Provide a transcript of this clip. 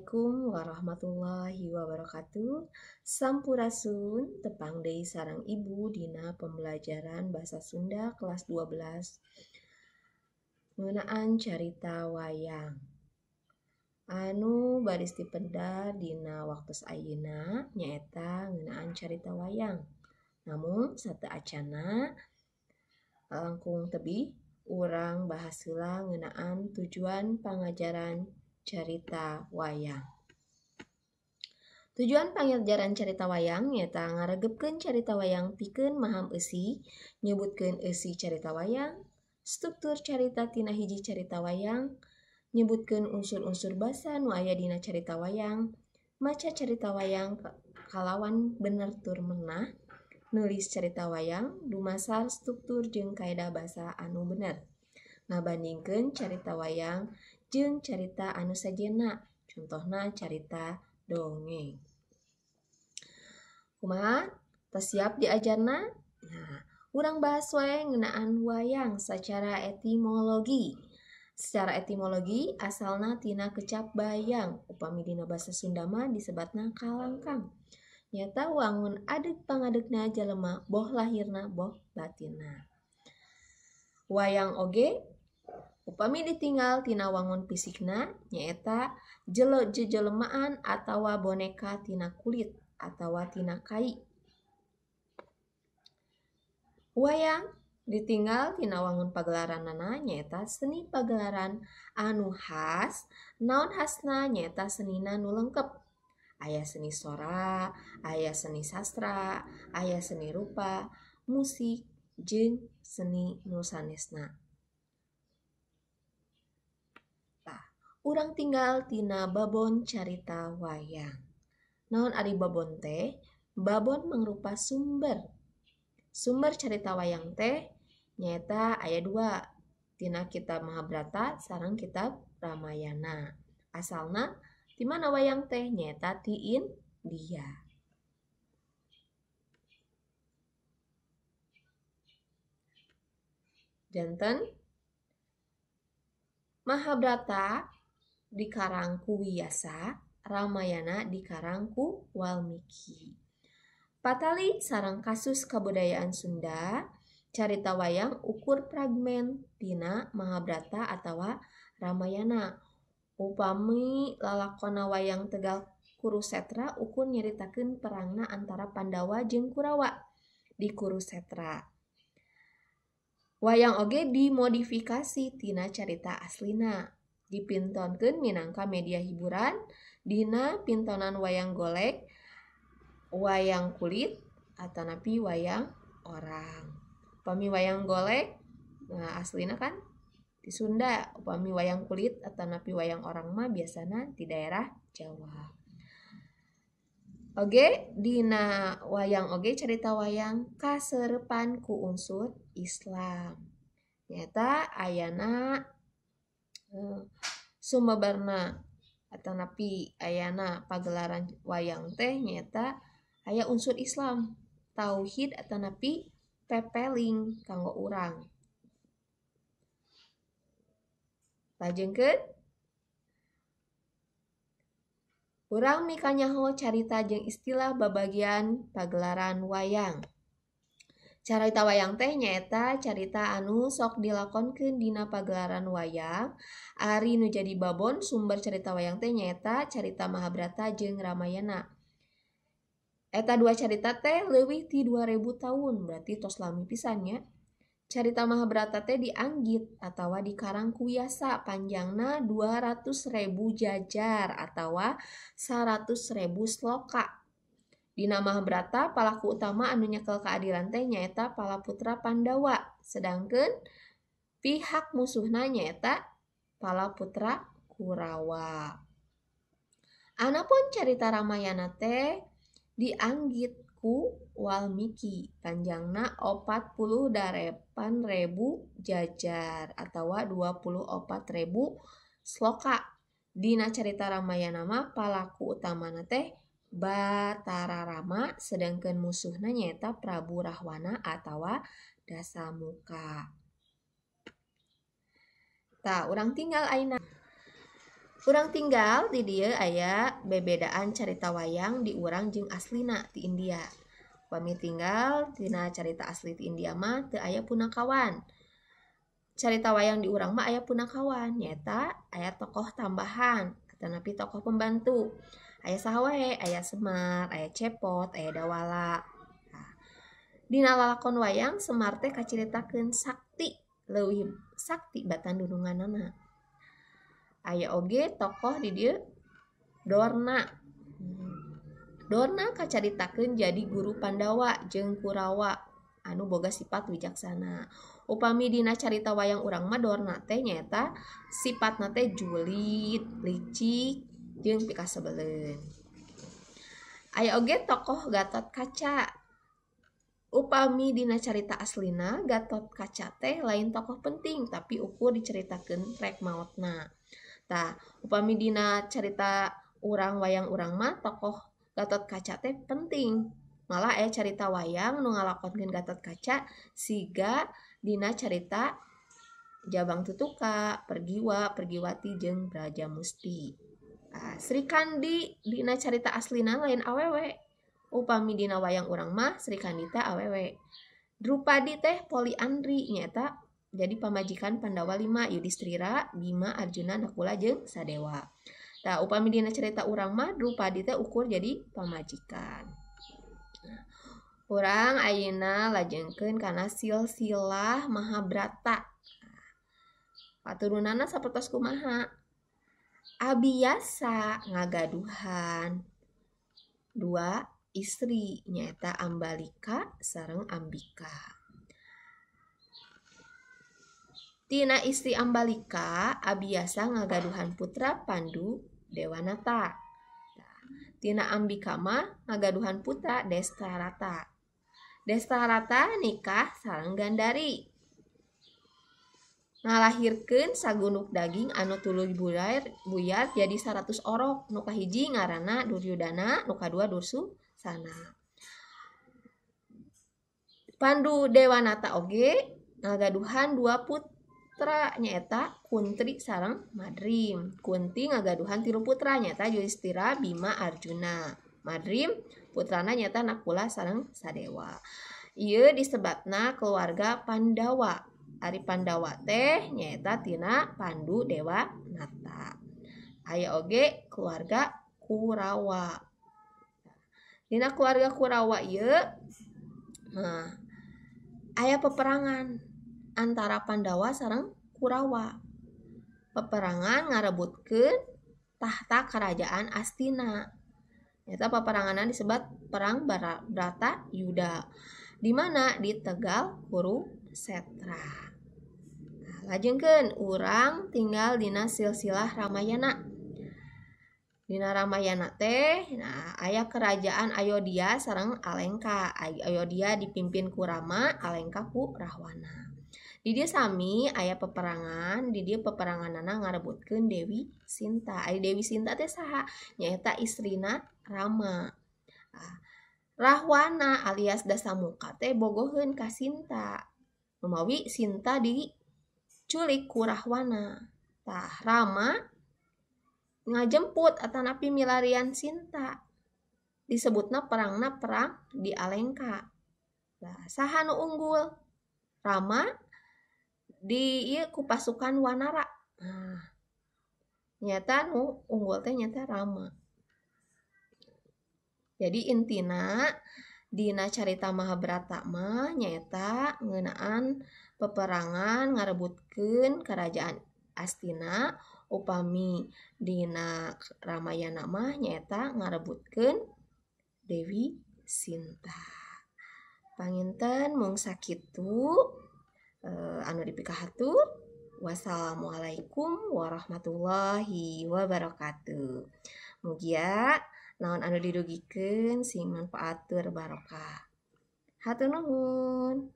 Assalamualaikum warahmatullahi wabarakatuh. Sampurasun tepang deui sareng ibu dina pembelajaran Basa Sunda kelas 12 ngeunaan carita wayang. Anu baris dipeda dina waktos ayeuna nyaeta ngeunaan carita wayang. Namun sateu acana langkung tebih urang bahas heula ngeunaan tujuan pangajaran carita wayang. Tujuan pangajaran carita wayang nyaeta ngaregepkeun carita wayang pikeun maham eusi, nyebutkeun eusi carita wayang, struktur carita tina hiji carita wayang, nyebutkeun unsur-unsur basa nu aya dina carita wayang, maca carita wayang kalawan bener tur meunah, nulis carita wayang dumasar struktur jeung kaedah basa anu bener, ngabandingkeun carita wayang jeung carita anu sejenna, contohna carita dongeng. Kumaha? Tos siap diajarna? Nah, urang bahas wae ngeunaan wayang sacara etimologi. Secara etimologi asalna tina kecap bayang, upami dina basa Sunda mah disebatna kalangkang. Nyata wangun adeuk pangadeukna jalema boh lahirna boh batinna. Wayang oge upami ditinggal tina wangun fisikna nyaeta jelemaan atawa boneka tina kulit atawa tina kai. Wayang ditinggal tina wangun pagelaranana nyaeta seni pagelaran anu khas. Naon khasna nyaeta senina nu lengkep. Aya seni sora, aya seni sastra, aya seni rupa, musik, jeung seni nu sanesna. Urang tinggal tina babon carita wayang. Naon ari babon teh? Babon mangrupa sumber. Sumber carita wayang teh nyaeta aya dua, tina kitab Mahabharata sareng kitab Ramayana. Asalna ti mana wayang teh? Nyaeta ti India. Janten Mahabharata dikarang ku Wiyasa, Ramayana dikarang ku Walmiki. Patali sareng kasus kabudayaan Sunda, carita wayang ukur fragmen tina Mahabharata atawa Ramayana. Upami lalakonna wayang tegal Kurusetra ukur nyaritakeun perangna antara Pandawa jeung Kurawa di Kurusetra. Wayang oge dimodifikasi tina carita aslina. Dipintonkeun minangka media hiburan dina pintonan wayang golek, wayang kulit, atanapi wayang orang. Upami wayang golek, nah aslina kan di Sunda, upami wayang kulit atanapi wayang orang mah biasana di daerah Jawa. Oge dina wayang oge carita wayang kaseurepan ku unsur Islam. Nyata ayana sumebarna atanapi ayana pagelaran wayang teh nyata aya unsur Islam, tauhid atanapi pepeling kanggo urang. Lajengkeun urang mika nyaho carita jeung istilah babagian pagelaran wayang. Carita wayang teh nyaeta carita anu sok dilakonkeun dina pagelaran wayang. Ari nu jadi babon sumber carita wayang teh nyaeta carita Mahabharata jeung Ramayana. Eta dua carita teh leuwih ti 2000 taun, berarti tos lami pisan nya. Carita Mahabharata teh dianggit atawa dikarang ku Wiyasa, panjangna 200.000 jajar atawa 100.000 sloka. Dina Mahabharata palaku utama anu nyekel keadilan teh nyaeta Palaputra Pandawa, sedangkeun pihak musuhna nyaeta Palaputra Kurawa. Anapun carita Ramayana teh dianggit ku Walmiki, panjangna 48.000 jajar atawa 24.000 sloka. Dina carita Ramayana mah palaku utamana teh Batara Rama, sedangkeun musuhna nyaeta Prabu Rahwana atawa Dasamuka. Tah, urang tinggal ayeuna. Urang tinggal di dieu aya bebedaan carita wayang di urang jeung aslina di India. Upami tinggal tina carita asli di India mah teu aya punakawan. Carita wayang di urang mah aya punakawan, nyata aya tokoh tambahan atanapi tokoh pembantu. Aya saha wae, aya Semar, aya Cepot, aya Dawala. Nah, dina lalakon wayang Semar teh kacaritakeun sakti, leuwih sakti batandurunganana. Aya oge tokoh di dieu Dorna. Dorna kacaritakeun jadi guru Pandawa jeung Kurawa anu boga sifat wijaksana. Upami dina carita wayang urang mah Dorna teh nyaeta sifatna teh julid, licik jeung pikasebeleun. Aya oge tokoh Gatot Kaca. Upami dina carita aslina Gatot Kaca teh lain tokoh penting tapi ukur diceritakeun rek maotna. Tah, upami dina carita urang wayang urang mah tokoh Gatot Kaca teh penting. Malah aya carita wayang nu ngalakonkeun Gatot Kaca siga dina carita Jabang Tutuka, Pergiwa, Pergiwati jeung Brajamusti. Sri Kandi dina carita aslina lain awewe. Upami dina wayang urang mah Sri Kandi teh awewe. Drupadi teh poliandri nyata jadi pamajikan Pandawa 5, Yudhistira, Bima, Arjuna, Nakula jeung Sadewa. Tah upami dina carita urang mah Drupadi teh ukur jadi pamajikan. Urang ayeuna lajengkeun kana silsilah Mahabharata. Paturunanna sapertos kumaha? Abiasa ngagaduhan 2 istri nyaeta Ambalika sareng Ambika. Tina istri Ambalika abiasa ngagaduhan putra Pandu Dewanata. Tina Ambika mah ngagaduhan putra Destarata. Destarata nikah sareng Gandari. Ngalahirkeun sagunuk daging anu tuluy buyar jadi 100 orok. Nu kahiji ngaranna Duryudana, nu kadua Dursusana. Pandu Dewanata oge ngagaduhan 2 putra nyaeta Kuntri sareng Madrim. Kunti ngagaduhan 3 putra nyaeta Yudhistira, Bima, Arjuna. Madrim putrana nyaeta Nakula sareng Sadewa. Ieu disebatna keluarga Pandawa. Ari Pandawa teh nyaeta tina Pandu Dewanata. Aya oge keluarga Kurawa. Dina keluarga Kurawa ieu aya peperangan antara Pandawa sareng Kurawa. Peperangan ngarebutkeun tahta kerajaan Astina. Nyata peperanganan disebut perang Bratayuda. Di mana di Tegal Kurusetra. Lajengkeun urang tinggal dina silsilah Ramayana. Dina Ramayana teh aya kerajaan Ayodhya sareng Alengka. Ayodhya dipimpin ku Rama, Alengka ku Rahwana. Di dieu sami aya peperangan, di dieu peperanganana ngarebutkeun Dewi Sinta. Ari Dewi Sinta teh saha? Nyaeta istrina Rama. Rahwana alias Dasamuka teh bogoheun ka Sinta. Menawi Sinta diculik ku Rahwana. Tah Rama ngajemput atanapi milarian Sinta. Disebutna perangna perang di Alengka. Nah, saha nu unggul? Rama di ieu ku pasukan Wanara. Nah, nyata nu unggul teh nyata Rama. Jadi intina dina carita Mahabharata mah nyaeta ngeunaan peperangan ngarebutkeun kerajaan Astina. Upami dina Ramayana mah nyaeta ngarebutkeun Dewi Sinta. Panginten mung sakitu anu dipikahatur. Wassalamualaikum warahmatullahi wabarakatuh. Mugia naon anu didugikeun sing manfaatur barokah. Hatur nuhun.